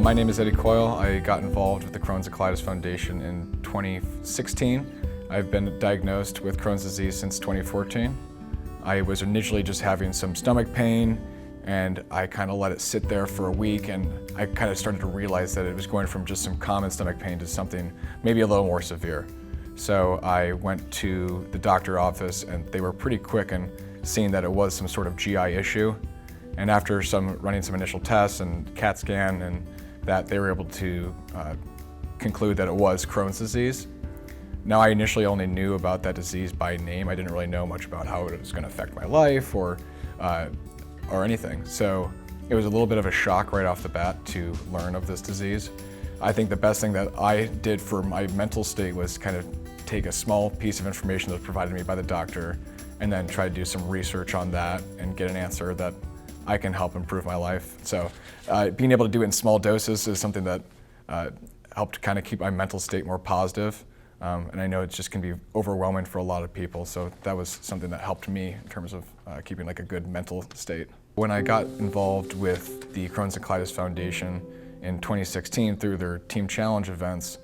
My name is Eddie Coyle. I got involved with the Crohn's and Colitis Foundation in 2016. I've been diagnosed with Crohn's disease since 2014. I was initially just having some stomach pain, and I kind of let it sit there for a week, and I kind of started to realize that it was going from just some common stomach pain to something maybe a little more severe. So I went to the doctor's office, and they were pretty quick in seeing that it was some sort of GI issue. And after running some initial tests and CAT scan and that, they were able to conclude that it was Crohn's disease. Now, I initially only knew about that disease by name. I didn't really know much about how it was going to affect my life or anything. So it was a little bit of a shock right off the bat to learn of this disease. I think the best thing that I did for my mental state was kind of take a small piece of information that was provided to me by the doctor and then try to do some research on that and get an answer that I can help improve my life. So being able to do it in small doses is something that helped kind of keep my mental state more positive. And I know it just can be overwhelming for a lot of people. So that was something that helped me in terms of keeping like a good mental state. When I got involved with the Crohn's and Colitis Foundation in 2016 through their Team Challenge events,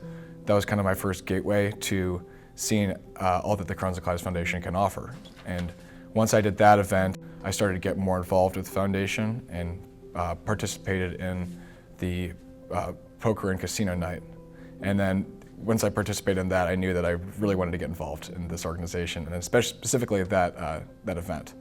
that was kind of my first gateway to seeing all that the Crohn's and Colitis Foundation can offer. And once I did that event, I started to get more involved with the foundation and participated in the poker and casino night. And then once I participated in that, I knew that I really wanted to get involved in this organization, and especially specifically that event.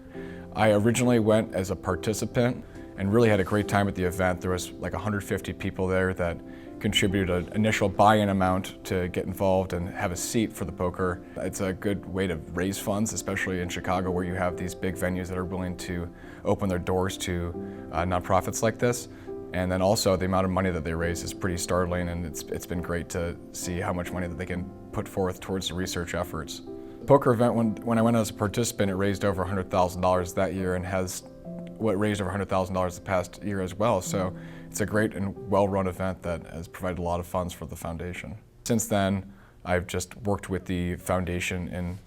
I originally went as a participant and really had a great time at the event. There was like 150 people there that contributed an initial buy-in amount to get involved and have a seat for the poker. It's a good way to raise funds, especially in Chicago where you have these big venues that are willing to open their doors to nonprofits like this. And then also the amount of money that they raise is pretty startling, and it's been great to see how much money that they can put forth towards the research efforts. The poker event, when I went as a participant, it raised over $100,000 that year and has raised over $100,000 the past year as well. So it's a great and well-run event that has provided a lot of funds for the foundation. Since then, I've just worked with the foundation in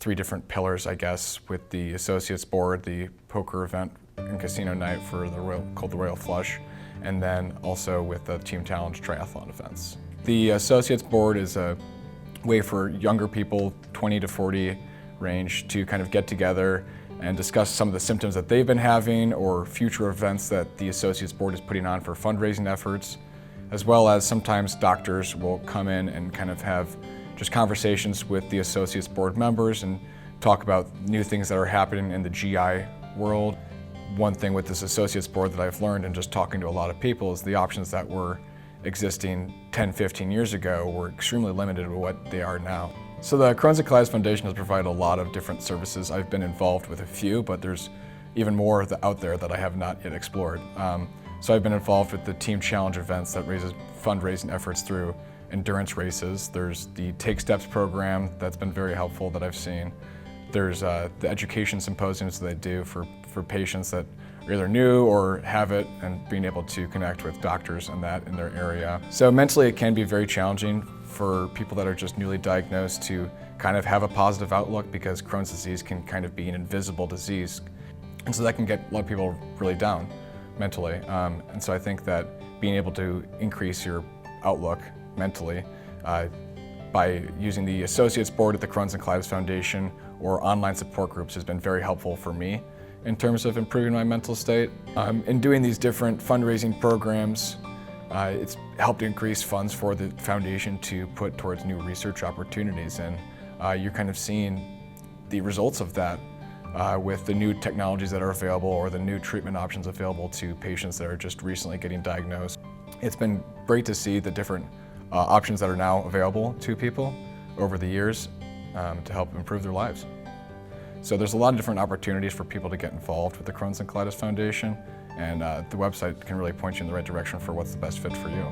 3 different pillars, I guess, with the Associates Board, the poker event and casino night called the Royal Flush, and then also with the Team Challenge triathlon events. The Associates Board is a way for younger people, 20 to 40 range, to kind of get together and discuss some of the symptoms that they've been having or future events that the Associates Board is putting on for fundraising efforts, as well as sometimes doctors will come in and kind of have just conversations with the Associates Board members and talk about new things that are happening in the GI world. One thing with this Associates Board that I've learned in just talking to a lot of people is the options that were existing 10, 15 years ago were extremely limited to what they are now. So the Crohn's and Colitis Foundation has provided a lot of different services. I've been involved with a few, but there's even more out there that I have not yet explored. So I've been involved with the Team Challenge events that raises fundraising efforts through endurance races. There's the Take Steps program that's been very helpful that I've seen. There's the education symposiums that they do for patients that are either new or have it, and being able to connect with doctors and that in their area. So mentally it can be very challenging for people that are just newly diagnosed to kind of have a positive outlook, because Crohn's disease can kind of be an invisible disease. And so that can get a lot of people really down mentally. And so I think that being able to increase your outlook mentally by using the Associates Board at the Crohn's and Colitis Foundation or online support groups has been very helpful for me in terms of improving my mental state. In doing these different fundraising programs, it's helped increase funds for the foundation to put towards new research opportunities, and you're kind of seeing the results of that with the new technologies that are available or the new treatment options available to patients that are just recently getting diagnosed. It's been great to see the different options that are now available to people over the years to help improve their lives. So there's a lot of different opportunities for people to get involved with the Crohn's and Colitis Foundation, and the website can really point you in the right direction for what's the best fit for you.